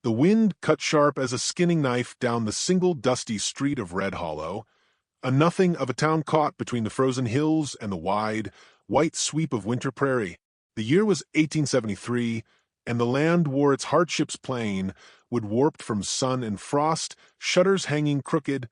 The wind cut sharp as a skinning knife down the single dusty street of Red Hollow, a nothing of a town caught between the frozen hills and the wide, white sweep of winter prairie. The year was 1873, and the land wore its hardships plain, wood warped from sun and frost, shutters hanging crooked,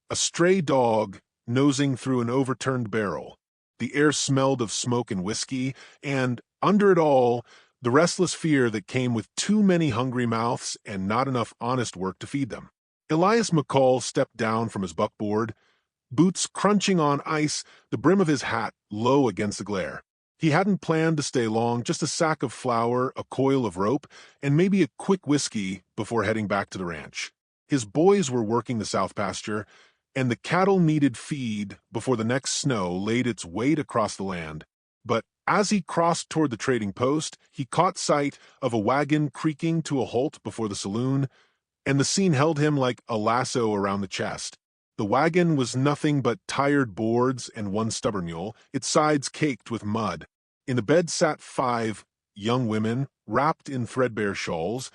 a stray dog nosing through an overturned barrel. The air smelled of smoke and whiskey, and, under it all, the restless fear that came with too many hungry mouths and not enough honest work to feed them. Elias McCall stepped down from his buckboard, boots crunching on ice, the brim of his hat low against the glare. He hadn't planned to stay long, just a sack of flour, a coil of rope, and maybe a quick whiskey before heading back to the ranch. His boys were working the south pasture, and the cattle needed feed before the next snow laid its weight across the land. But as he crossed toward the trading post, he caught sight of a wagon creaking to a halt before the saloon, and the scene held him like a lasso around the chest. The wagon was nothing but tired boards and one stubborn mule, its sides caked with mud. In the bed sat 5 young women, wrapped in threadbare shawls.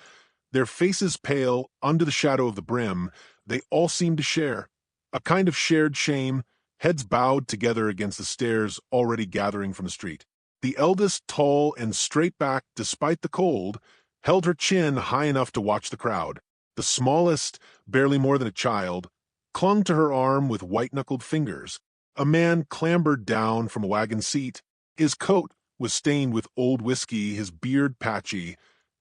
Their faces pale under the shadow of the brim, they all seemed to share a kind of shared shame, heads bowed together against the stares already gathering from the street. The eldest, tall and straight-backed despite the cold, held her chin high enough to watch the crowd. The smallest, barely more than a child, clung to her arm with white-knuckled fingers. A man clambered down from a wagon seat. His coat was stained with old whiskey, his beard patchy,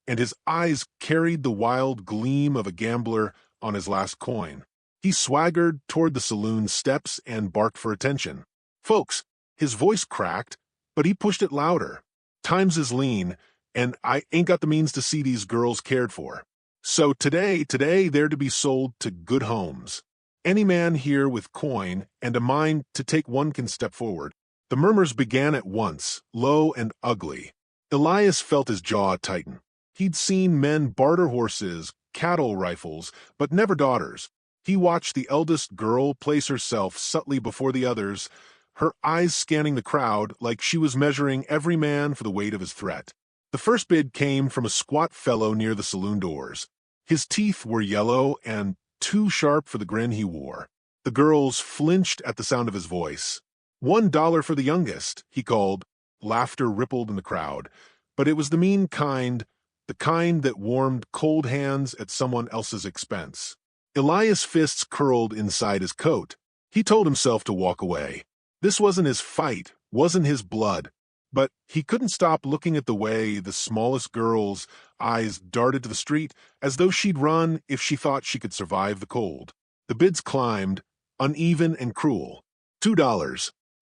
and his eyes carried the wild gleam of a gambler on his last coin. He swaggered toward the saloon steps and barked for attention. "Folks," his voice cracked, but he pushed it louder. "Times is lean, and I ain't got the means to see these girls cared for. So today they're to be sold to good homes. Any man here with coin and a mind to take one can step forward." The murmurs began at once, low and ugly. Elias felt his jaw tighten. He'd seen men barter horses, cattle rifles, but never daughters. He watched the eldest girl place herself subtly before the others, her eyes scanning the crowd like she was measuring every man for the weight of his threat. The first bid came from a squat fellow near the saloon doors. His teeth were yellow and too sharp for the grin he wore. The girls flinched at the sound of his voice. $1 for the youngest, he called. Laughter rippled in the crowd, but it was the mean kind, the kind that warmed cold hands at someone else's expense. Elias' fists curled inside his coat. He told himself to walk away. This wasn't his fight, wasn't his blood. But he couldn't stop looking at the way the smallest girl's eyes darted to the street as though she'd run if she thought she could survive the cold. The bids climbed, uneven and cruel. $2,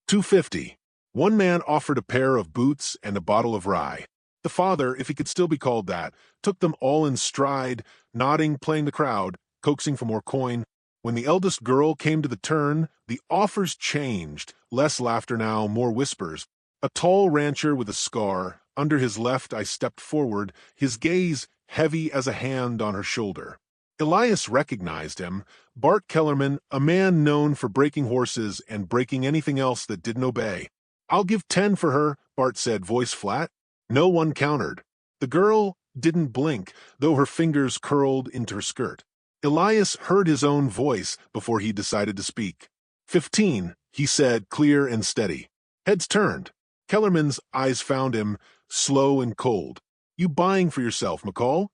$2.50. One man offered a pair of boots and a bottle of rye. The father, if he could still be called that, took them all in stride, nodding, playing the crowd, coaxing for more coin. When the eldest girl came to the turn, the offers changed. Less laughter now, more whispers. A tall rancher with a scar, under his left eye stepped forward, his gaze heavy as a hand on her shoulder. Elias recognized him, Bart Kellerman, a man known for breaking horses and breaking anything else that didn't obey. "I'll give 10 for her," Bart said, voice flat. No one countered. The girl didn't blink, though her fingers curled into her skirt. Elias heard his own voice before he decided to speak. 15, he said, clear and steady. Heads turned. Kellerman's eyes found him, slow and cold. "You buying for yourself, McCall?"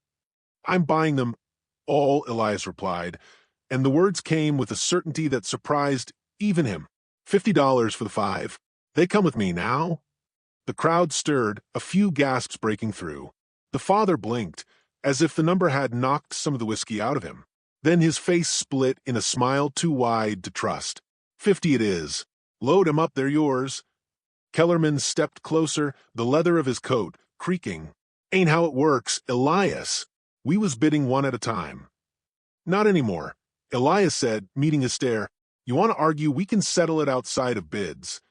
"I'm buying them all," Elias replied, and the words came with a certainty that surprised even him. $50 for the 5. They come with me now. The crowd stirred, a few gasps breaking through. The father blinked, as if the number had knocked some of the whiskey out of him. Then his face split in a smile too wide to trust. 50 it is. Load 'em up, they're yours. Kellerman stepped closer, the leather of his coat creaking. "Ain't how it works, Elias. We was bidding one at a time." "Not anymore," Elias said, meeting his stare. "You want to argue, we can settle it outside of bids."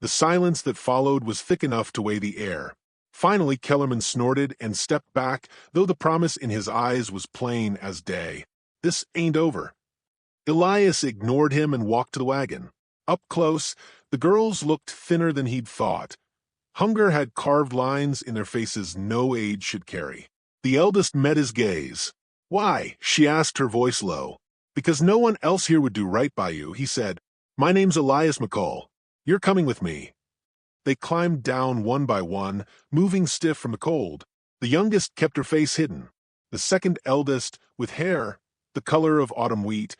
The silence that followed was thick enough to weigh the air. Finally, Kellerman snorted and stepped back, though the promise in his eyes was plain as day. "This ain't over." Elias ignored him and walked to the wagon. Up close, the girls looked thinner than he'd thought. Hunger had carved lines in their faces no age should carry. The eldest met his gaze. "Why?" she asked, her voice low. "Because no one else here would do right by you," he said. "My name's Elias McCall. You're coming with me." They climbed down one by one, moving stiff from the cold. The youngest kept her face hidden. The second eldest, with hair the color of autumn wheat,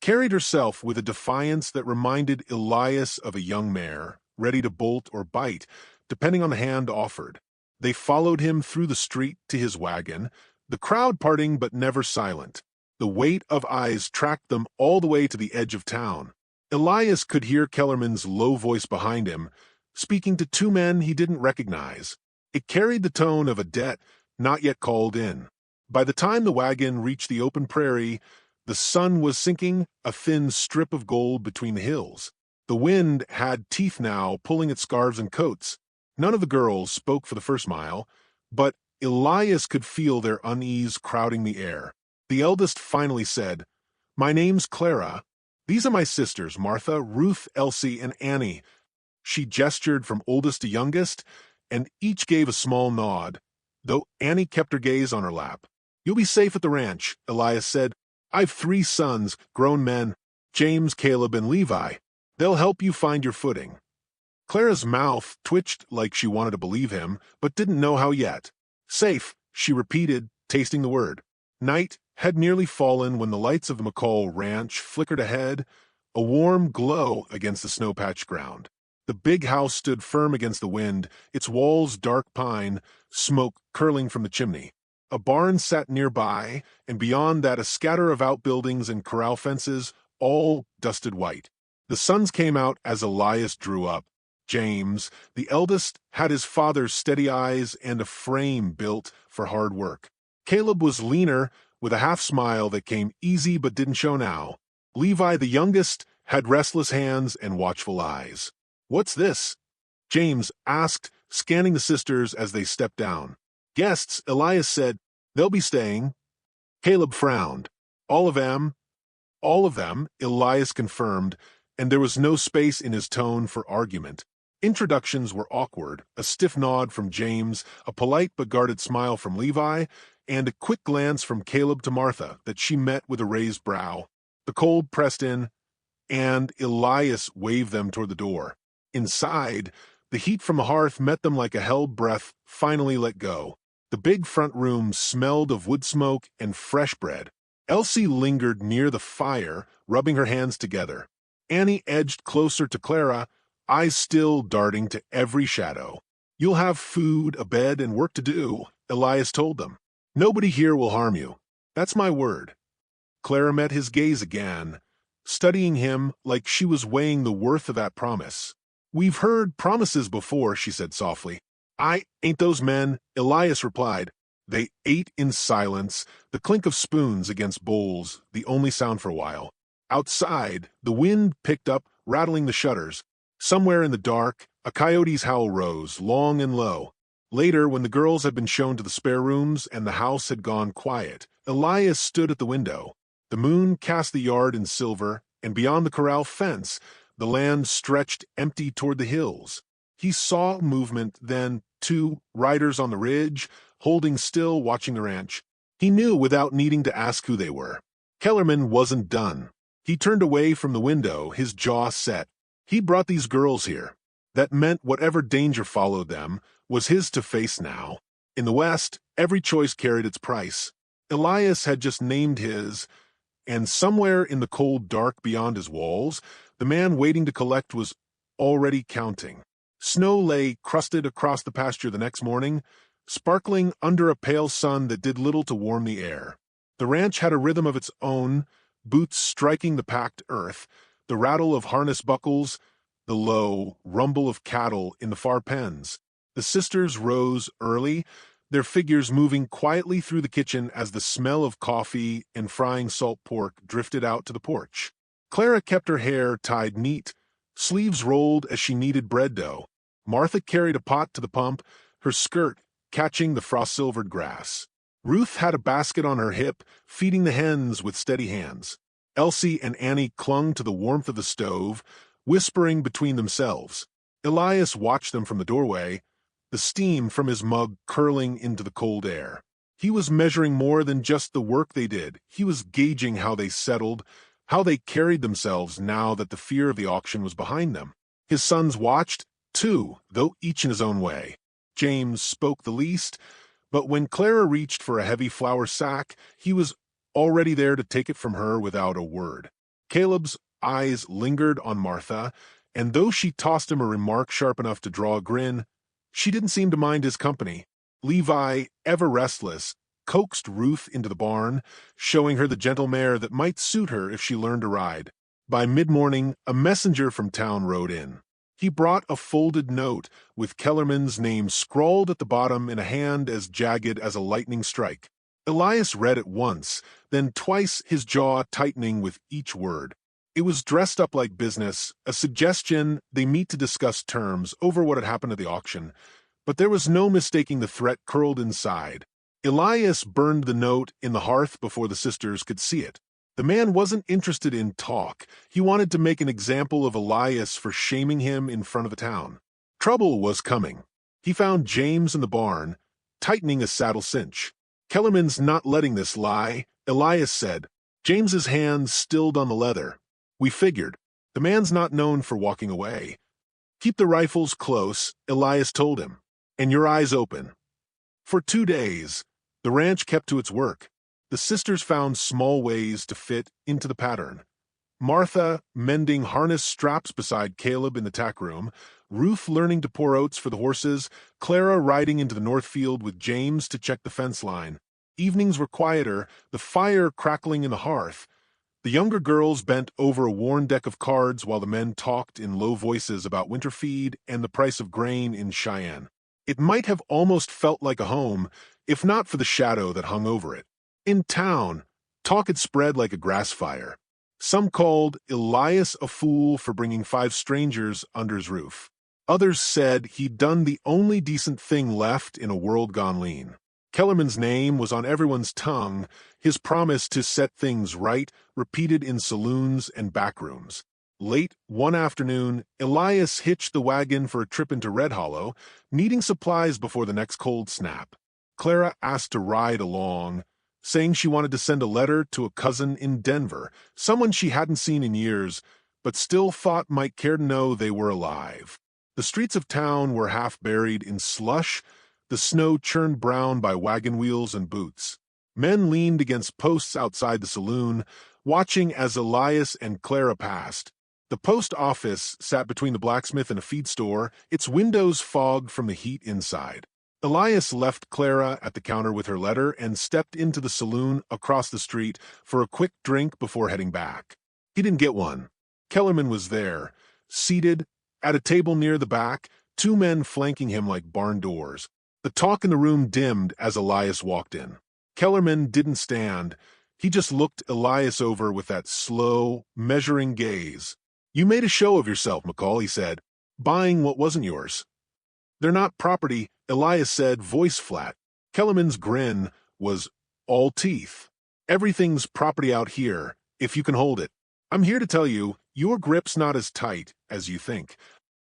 carried herself with a defiance that reminded Elias of a young mare, ready to bolt or bite, depending on the hand offered. They followed him through the street to his wagon, the crowd parting but never silent. The weight of eyes tracked them all the way to the edge of town. Elias could hear Kellerman's low voice behind him, speaking to two men he didn't recognize. It carried the tone of a debt not yet called in. By the time the wagon reached the open prairie, the sun was sinking, a thin strip of gold between the hills. The wind had teeth now, pulling at scarves and coats. None of the girls spoke for the first mile, but Elias could feel their unease crowding the air. The eldest finally said, "My name's Clara. These are my sisters, Martha, Ruth, Elsie, and Annie." She gestured from oldest to youngest, and each gave a small nod, though Annie kept her gaze on her lap. "You'll be safe at the ranch," Elias said. "I've 3 sons, grown men, James, Caleb, and Levi. They'll help you find your footing." Clara's mouth twitched like she wanted to believe him, but didn't know how yet. "Safe," she repeated, tasting the word. Night had nearly fallen when the lights of the McCall ranch flickered ahead, a warm glow against the snow-patched ground. The big house stood firm against the wind, its walls dark pine, smoke curling from the chimney. A barn sat nearby, and beyond that a scatter of outbuildings and corral fences, all dusted white. The sons came out as Elias drew up. James, the eldest, had his father's steady eyes and a frame built for hard work. Caleb was leaner, with a half-smile that came easy but didn't show now. Levi, the youngest, had restless hands and watchful eyes. "What's this?" James asked, scanning the sisters as they stepped down. "Guests," Elias said. "They'll be staying." Caleb frowned. All of them?" "All of them," Elias confirmed, and there was no space in his tone for argument. Introductions were awkward, a stiff nod from James, a polite but guarded smile from Levi, and a quick glance from Caleb to Martha that she met with a raised brow. The cold pressed in, and Elias waved them toward the door. Inside, the heat from the hearth met them like a held breath finally let go. The big front room smelled of wood smoke and fresh bread. Elsie lingered near the fire, rubbing her hands together. Annie edged closer to Clara, eyes still darting to every shadow. "You'll have food, a bed, and work to do," Elias told them. "Nobody here will harm you. That's my word." Clara met his gaze again, studying him like she was weighing the worth of that promise. "We've heard promises before," she said softly. "I ain't those men," Elias replied. They ate in silence, the clink of spoons against bowls, the only sound for a while. Outside, the wind picked up, rattling the shutters. Somewhere in the dark, a coyote's howl rose, long and low. Later, when the girls had been shown to the spare rooms and the house had gone quiet, Elias stood at the window. The moon cast the yard in silver, and beyond the corral fence, the land stretched empty toward the hills. He saw movement, then 2 riders on the ridge, holding still, watching the ranch. He knew without needing to ask who they were. Kellerman wasn't done. He turned away from the window, his jaw set. He brought these girls here. That meant whatever danger followed them was his to face now. In the West, every choice carried its price. Elias had just named his, and somewhere in the cold dark beyond his walls, the man waiting to collect was already counting. Snow lay crusted across the pasture the next morning, sparkling under a pale sun that did little to warm the air. The ranch had a rhythm of its own, boots striking the packed earth, the rattle of harness buckles, the low rumble of cattle in the far pens. The sisters rose early, their figures moving quietly through the kitchen as the smell of coffee and frying salt pork drifted out to the porch. Clara kept her hair tied neat, sleeves rolled as she kneaded bread dough. Martha carried a pot to the pump, her skirt catching the frost-silvered grass. Ruth had a basket on her hip, feeding the hens with steady hands. Elsie and Annie clung to the warmth of the stove, whispering between themselves. Elias watched them from the doorway, the steam from his mug curling into the cold air. He was measuring more than just the work they did. He was gauging how they settled, how they carried themselves now that the fear of the auction was behind them. His sons watched, too, though each in his own way. James spoke the least, but when Clara reached for a heavy flour sack, he was already there to take it from her without a word. Caleb's eyes lingered on Martha, and though she tossed him a remark sharp enough to draw a grin, she didn't seem to mind his company. Levi, ever restless, coaxed Ruth into the barn, showing her the gentle mare that might suit her if she learned to ride. By mid-morning, a messenger from town rode in. He brought a folded note with Kellerman's name scrawled at the bottom in a hand as jagged as a lightning strike. Elias read it once, then twice, his jaw tightening with each word. It was dressed up like business, a suggestion they meet to discuss terms over what had happened at the auction, but there was no mistaking the threat curled inside. Elias burned the note in the hearth before the sisters could see it. The man wasn't interested in talk. He wanted to make an example of Elias for shaming him in front of the town. Trouble was coming. He found James in the barn, tightening a saddle cinch. Kellerman's not letting this lie, Elias said. James's hands stilled on the leather. We figured. The man's not known for walking away. Keep the rifles close, Elias told him, and your eyes open. For 2 days, the ranch kept to its work. The sisters found small ways to fit into the pattern. Martha mending harness straps beside Caleb in the tack room, Ruth learning to pour oats for the horses, Clara riding into the north field with James to check the fence line. Evenings were quieter, the fire crackling in the hearth. The younger girls bent over a worn deck of cards while the men talked in low voices about winter feed and the price of grain in Cheyenne. It might have almost felt like a home, if not for the shadow that hung over it. In town, talk had spread like a grass fire. Some called Elias a fool for bringing 5 strangers under his roof. Others said he'd done the only decent thing left in a world gone lean. Kellerman's name was on everyone's tongue, his promise to set things right, repeated in saloons and back rooms. Late one afternoon, Elias hitched the wagon for a trip into Red Hollow, needing supplies before the next cold snap. Clara asked to ride along, saying she wanted to send a letter to a cousin in Denver, someone she hadn't seen in years, but still thought might care to know they were alive. The streets of town were half buried in slush, the snow churned brown by wagon wheels and boots. Men leaned against posts outside the saloon, watching as Elias and Clara passed. The post office sat between the blacksmith and a feed store, its windows fogged from the heat inside. Elias left Clara at the counter with her letter and stepped into the saloon across the street for a quick drink before heading back. He didn't get one. Kellerman was there, seated at a table near the back, 2 men flanking him like barn doors. The talk in the room dimmed as Elias walked in. Kellerman didn't stand. He just looked Elias over with that slow, measuring gaze. You made a show of yourself, McCall, he said, buying what wasn't yours. They're not property, Elias said, voice flat. Kellerman's grin was all teeth. Everything's property out here, if you can hold it. I'm here to tell you, your grip's not as tight as you think.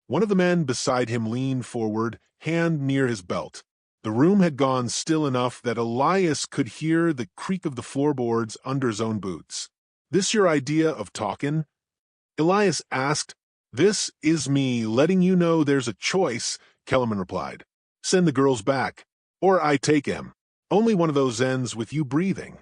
One of the men beside him leaned forward, hand near his belt. The room had gone still enough that Elias could hear the creak of the floorboards under his own boots. This your idea of talkin'? Elias asked. This is me letting you know there's a choice, Kellerman replied. Send the girls back. Or I take him. Only one of those ends with you breathing.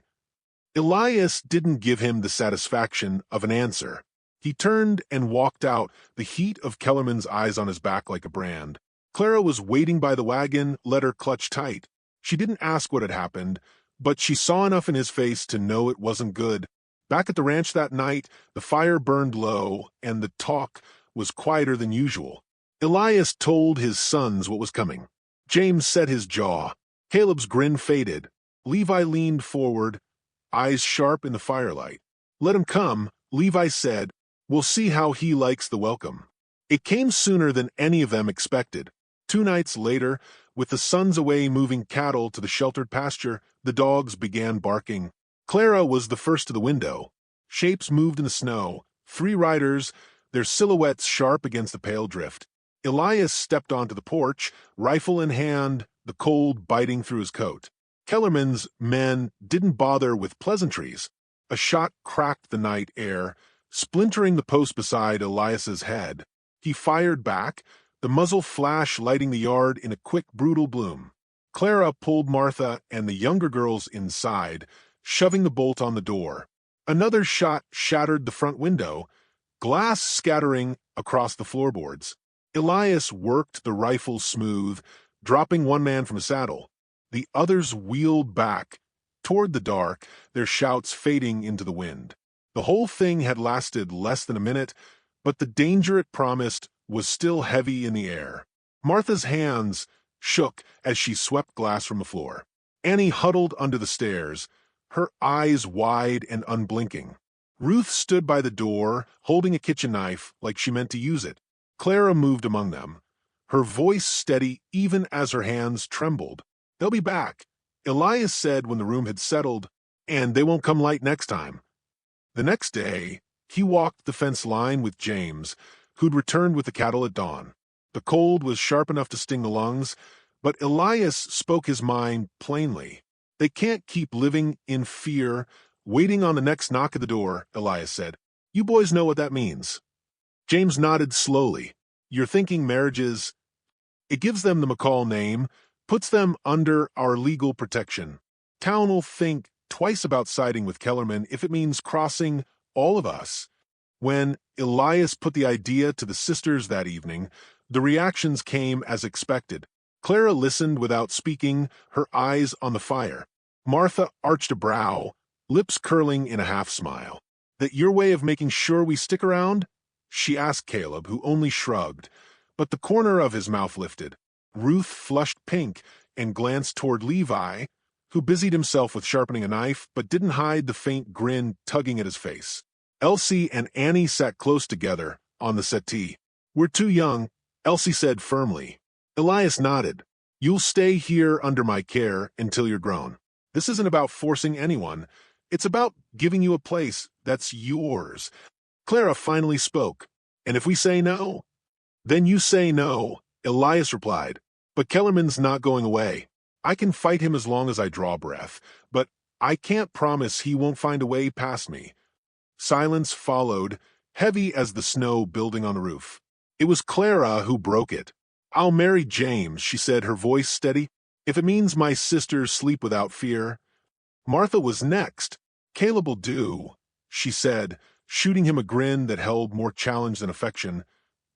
Elias didn't give him the satisfaction of an answer. He turned and walked out, the heat of Kellerman's eyes on his back like a brand. Clara was waiting by the wagon, let her clutch tight. She didn't ask what had happened, but she saw enough in his face to know it wasn't good. Back at the ranch that night, the fire burned low, and the talk was quieter than usual. Elias told his sons what was coming. James set his jaw. Caleb's grin faded. Levi leaned forward, eyes sharp in the firelight. Let him come, Levi said. We'll see how he likes the welcome. It came sooner than any of them expected. 2 nights later, with the sons away moving cattle to the sheltered pasture, the dogs began barking. Clara was the first to the window. Shapes moved in the snow. 3 riders, their silhouettes sharp against the pale drift. Elias stepped onto the porch, rifle in hand, the cold biting through his coat. Kellerman's men didn't bother with pleasantries. A shot cracked the night air, splintering the post beside Elias's head. He fired back, the muzzle flash lighting the yard in a quick, brutal bloom. Clara pulled Martha and the younger girls inside, shoving the bolt on the door. Another shot shattered the front window, glass scattering across the floorboards. Elias worked the rifle smooth, dropping one man from the saddle. The others wheeled back, toward the dark, their shouts fading into the wind. The whole thing had lasted less than a minute, but the danger it promised was still heavy in the air. Martha's hands shook as she swept glass from the floor. Annie huddled under the stairs, her eyes wide and unblinking. Ruth stood by the door, holding a kitchen knife like she meant to use it. Clara moved among them, her voice steady even as her hands trembled. "They'll be back," Elias said when the room had settled, "and they won't come light next time." The next day, he walked the fence line with James, who'd returned with the cattle at dawn. The cold was sharp enough to sting the lungs, but Elias spoke his mind plainly. "They can't keep living in fear, waiting on the next knock at the door," Elias said. "You boys know what that means." James nodded slowly. "You're thinking marriages. It gives them the McCall name, puts them under our legal protection. Town will think twice about siding with Kellerman if it means crossing all of us." When Elias put the idea to the sisters that evening, the reactions came as expected. Clara listened without speaking, her eyes on the fire. Martha arched a brow, lips curling in a half-smile. "That your way of making sure we stick around?" she asked Caleb, who only shrugged, but the corner of his mouth lifted. Ruth flushed pink and glanced toward Levi, who busied himself with sharpening a knife but didn't hide the faint grin tugging at his face. Elsie and Annie sat close together on the settee. "We're too young," Elsie said firmly. Elias nodded. "You'll stay here under my care until you're grown. This isn't about forcing anyone. It's about giving you a place that's yours." Clara finally spoke. "And if we say no?" "Then you say no," Elias replied. "But Kellerman's not going away. I can fight him as long as I draw breath, but I can't promise he won't find a way past me." Silence followed, heavy as the snow building on the roof. It was Clara who broke it. "I'll marry James," she said, her voice steady, "if it means my sisters sleep without fear." Martha was next. "Caleb will do," she said, shooting him a grin that held more challenge than affection,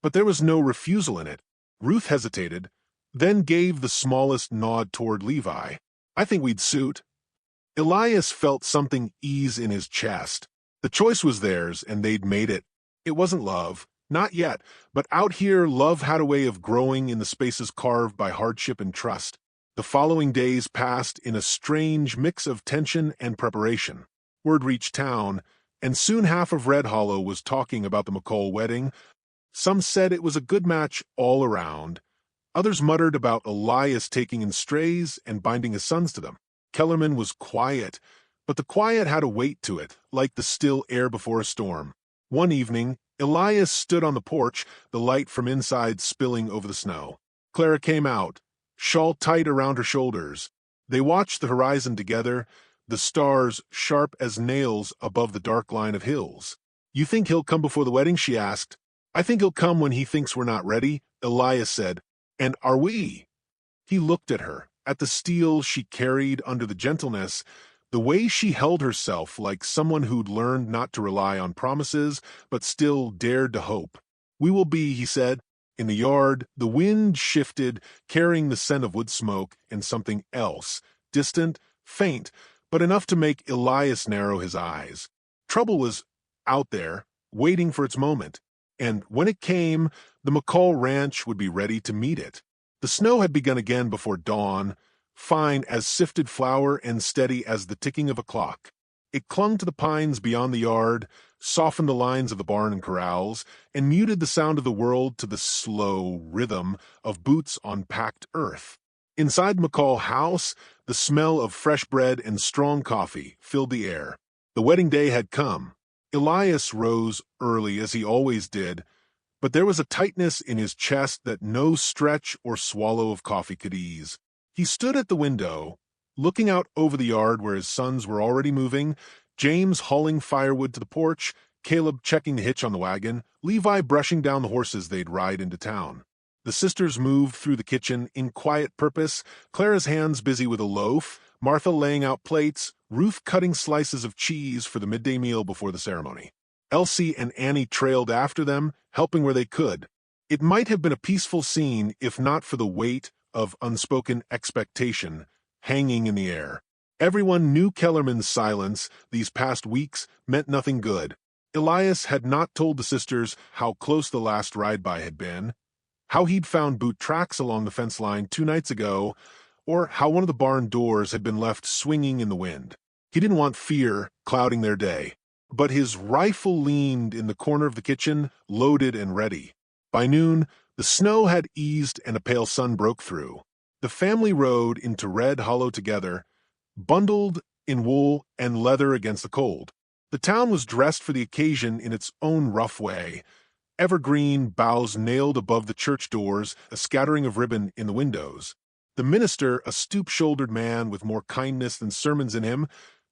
but there was no refusal in it. Ruth hesitated, then gave the smallest nod toward Levi. "I think we'd suit." Elias felt something ease in his chest. The choice was theirs, and they'd made it. It wasn't love, not yet, but out here love had a way of growing in the spaces carved by hardship and trust. The following days passed in a strange mix of tension and preparation. Word reached town, and soon half of Red Hollow was talking about the McCall wedding. Some said it was a good match all around. Others muttered about Elias taking in strays and binding his sons to them. Kellerman was quiet, but the quiet had a weight to it, like the still air before a storm. One evening, Elias stood on the porch, the light from inside spilling over the snow. Clara came out, shawl tight around her shoulders. They watched the horizon together, the stars sharp as nails above the dark line of hills. "You think he'll come before the wedding?" she asked. "I think he'll come when he thinks we're not ready," Elias said. "And are we?" He looked at her, at the steel she carried under the gentleness, the way she held herself like someone who'd learned not to rely on promises, but still dared to hope. "We will be," he said. In the yard, the wind shifted, carrying the scent of wood smoke and something else, distant, faint, but enough to make Elias narrow his eyes. Trouble was out there, waiting for its moment, and when it came, the McCall ranch would be ready to meet it. The snow had begun again before dawn, fine as sifted flour and steady as the ticking of a clock. It clung to the pines beyond the yard, softened the lines of the barn and corrals, and muted the sound of the world to the slow rhythm of boots on packed earth. Inside McCall House, the smell of fresh bread and strong coffee filled the air. The wedding day had come. Elias rose early, as he always did, but there was a tightness in his chest that no stretch or swallow of coffee could ease. He stood at the window, Looking out over the yard where his sons were already moving, James hauling firewood to the porch, Caleb checking the hitch on the wagon, Levi brushing down the horses they'd ride into town. The sisters moved through the kitchen in quiet purpose, Clara's hands busy with a loaf, Martha laying out plates, Ruth cutting slices of cheese for the midday meal before the ceremony. Elsie and Annie trailed after them, helping where they could. It might have been a peaceful scene if not for the weight of unspoken expectation hanging in the air. Everyone knew Kellerman's silence these past weeks meant nothing good. Elias had not told the sisters how close the last ride-by had been, how he'd found boot tracks along the fence line 2 nights ago, or how one of the barn doors had been left swinging in the wind. He didn't want fear clouding their day. But his rifle leaned in the corner of the kitchen, loaded and ready. By noon, the snow had eased and a pale sun broke through. The family rode into Red Hollow together, bundled in wool and leather against the cold. The town was dressed for the occasion in its own rough way. Evergreen boughs nailed above the church doors, a scattering of ribbon in the windows. The minister, a stoop-shouldered man with more kindness than sermons in him,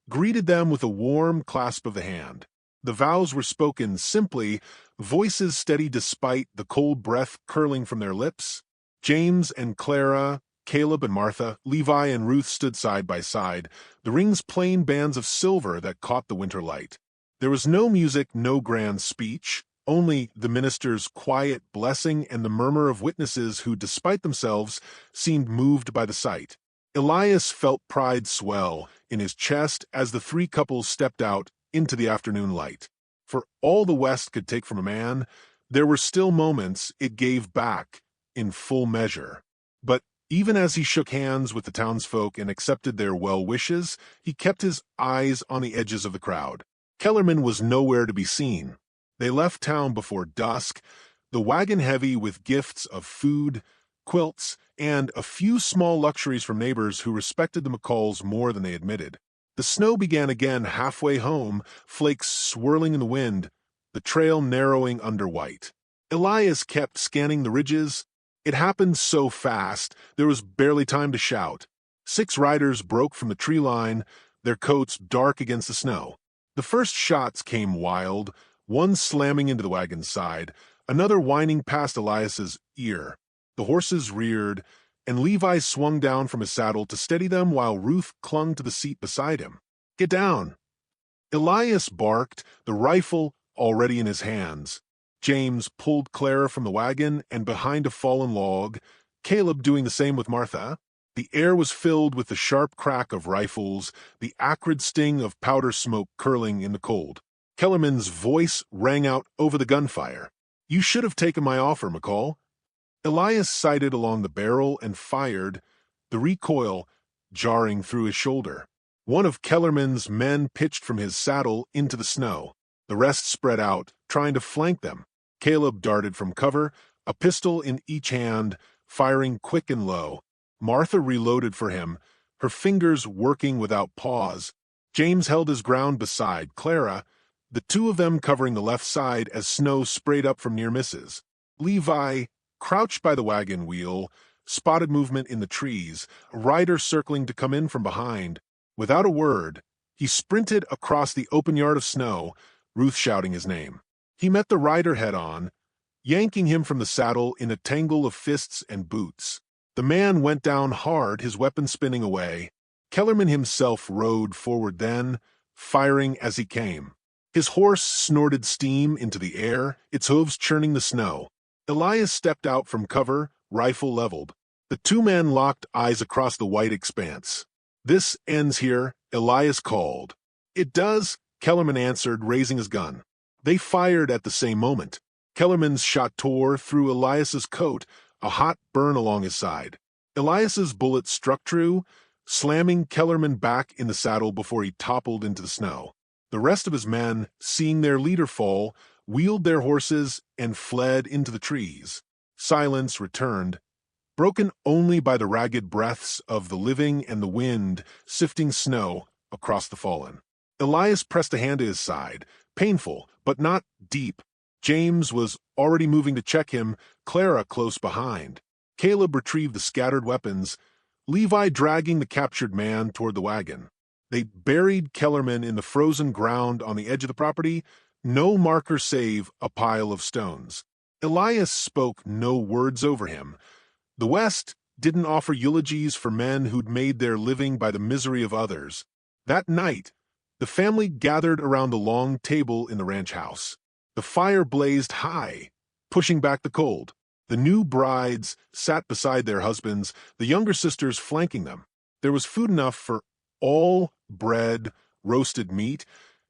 greeted them with a warm clasp of the hand. The vows were spoken simply, voices steady despite the cold breath curling from their lips. James and Clara, Caleb and Martha, Levi and Ruth stood side by side, the rings plain bands of silver that caught the winter light. There was no music, no grand speech, only the minister's quiet blessing and the murmur of witnesses who, despite themselves, seemed moved by the sight. Elias felt pride swell in his chest as the 3 couples stepped out into the afternoon light. For all the West could take from a man, there were still moments it gave back in full measure. But even as he shook hands with the townsfolk and accepted their well wishes, he kept his eyes on the edges of the crowd. Kellerman was nowhere to be seen. They left town before dusk, the wagon heavy with gifts of food, quilts, and a few small luxuries from neighbors who respected the McCalls more than they admitted. The snow began again halfway home, flakes swirling in the wind, the trail narrowing under white. Elias kept scanning the ridges. It happened so fast, there was barely time to shout. 6 riders broke from the tree line, their coats dark against the snow. The first shots came wild, one slamming into the wagon's side, another whining past Elias's ear. The horses reared, and Levi swung down from his saddle to steady them while Ruth clung to the seat beside him. "Get down!" Elias barked, the rifle already in his hands. James pulled Clara from the wagon and behind a fallen log, Caleb doing the same with Martha. The air was filled with the sharp crack of rifles, the acrid sting of powder smoke curling in the cold. Kellerman's voice rang out over the gunfire. "You should have taken my offer, McCall." Elias sighted along the barrel and fired, the recoil jarring through his shoulder. One of Kellerman's men pitched from his saddle into the snow. The rest spread out, trying to flank them. Caleb darted from cover, a pistol in each hand, firing quick and low. Martha reloaded for him, her fingers working without pause. James held his ground beside Clara, the 2 of them covering the left side as snow sprayed up from near misses. Levi, crouched by the wagon wheel, spotted movement in the trees, a rider circling to come in from behind. Without a word, he sprinted across the open yard of snow, Ruth shouting his name. He met the rider head-on, yanking him from the saddle in a tangle of fists and boots. The man went down hard, his weapon spinning away. Kellerman himself rode forward then, firing as he came. His horse snorted steam into the air, its hooves churning the snow. Elias stepped out from cover, rifle leveled. The 2 men locked eyes across the white expanse. "This ends here," Elias called. "It does," Kellerman answered, raising his gun. They fired at the same moment. Kellerman's shot tore through Elias's coat, a hot burn along his side. Elias's bullet struck true, slamming Kellerman back in the saddle before he toppled into the snow. The rest of his men, seeing their leader fall, wheeled their horses and fled into the trees. Silence returned, broken only by the ragged breaths of the living and the wind sifting snow across the fallen. Elias pressed a hand to his side, painful, but not deep. James was already moving to check him, Clara close behind. Caleb retrieved the scattered weapons. Levi dragging the captured man toward the wagon. They buried Kellerman in the frozen ground on the edge of the property, no marker save a pile of stones. Elias spoke no words over him. The West didn't offer eulogies for men who'd made their living by the misery of others. That night, the family gathered around the long table in the ranch house. The fire blazed high, pushing back the cold. The new brides sat beside their husbands, the younger sisters flanking them. There was food enough for all: bread, roasted meat,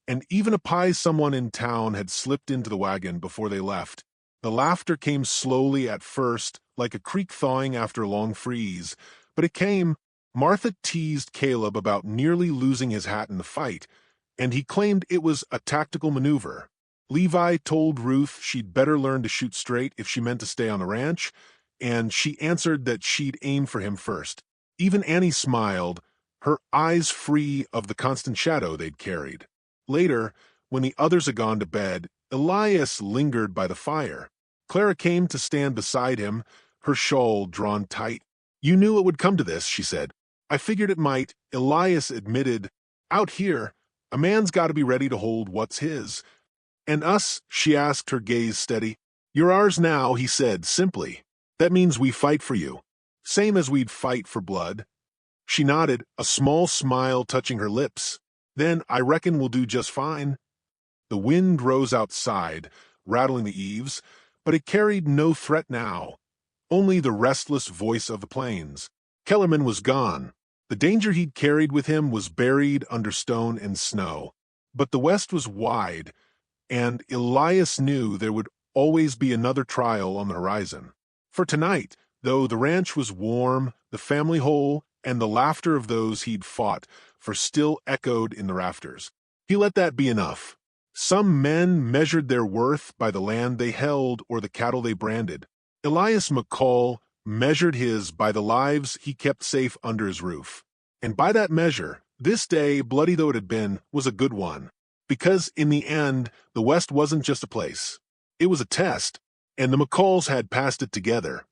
and even a pie someone in town had slipped into the wagon before they left. The laughter came slowly at first, like a creek thawing after a long freeze, but it came. Martha teased Caleb about nearly losing his hat in the fight, and he claimed it was a tactical maneuver. Levi told Ruth she'd better learn to shoot straight if she meant to stay on the ranch, and she answered that she'd aim for him first. Even Annie smiled, her eyes free of the constant shadow they'd carried. Later, when the others had gone to bed, Elias lingered by the fire. Clara came to stand beside him, her shawl drawn tight. "You knew it would come to this," she said. "I figured it might," Elias admitted. "Out here, a man's got to be ready to hold what's his." "And us?" she asked, her gaze steady. "You're ours now," he said simply. "That means we fight for you. Same as we'd fight for blood." She nodded, a small smile touching her lips. "Then I reckon we'll do just fine." The wind rose outside, rattling the eaves, but it carried no threat now, only the restless voice of the plains. Kellerman was gone. The danger he'd carried with him was buried under stone and snow. But the West was wide, and Elias knew there would always be another trial on the horizon. For tonight, though the ranch was warm, the family whole, and the laughter of those he'd fought for still echoed in the rafters. He let that be enough. Some men measured their worth by the land they held or the cattle they branded. Elias McCall measured his by the lives he kept safe under his roof. And by that measure, this day, bloody though it had been, was a good one. Because in the end, the West wasn't just a place. It was a test, and the McCalls had passed it together.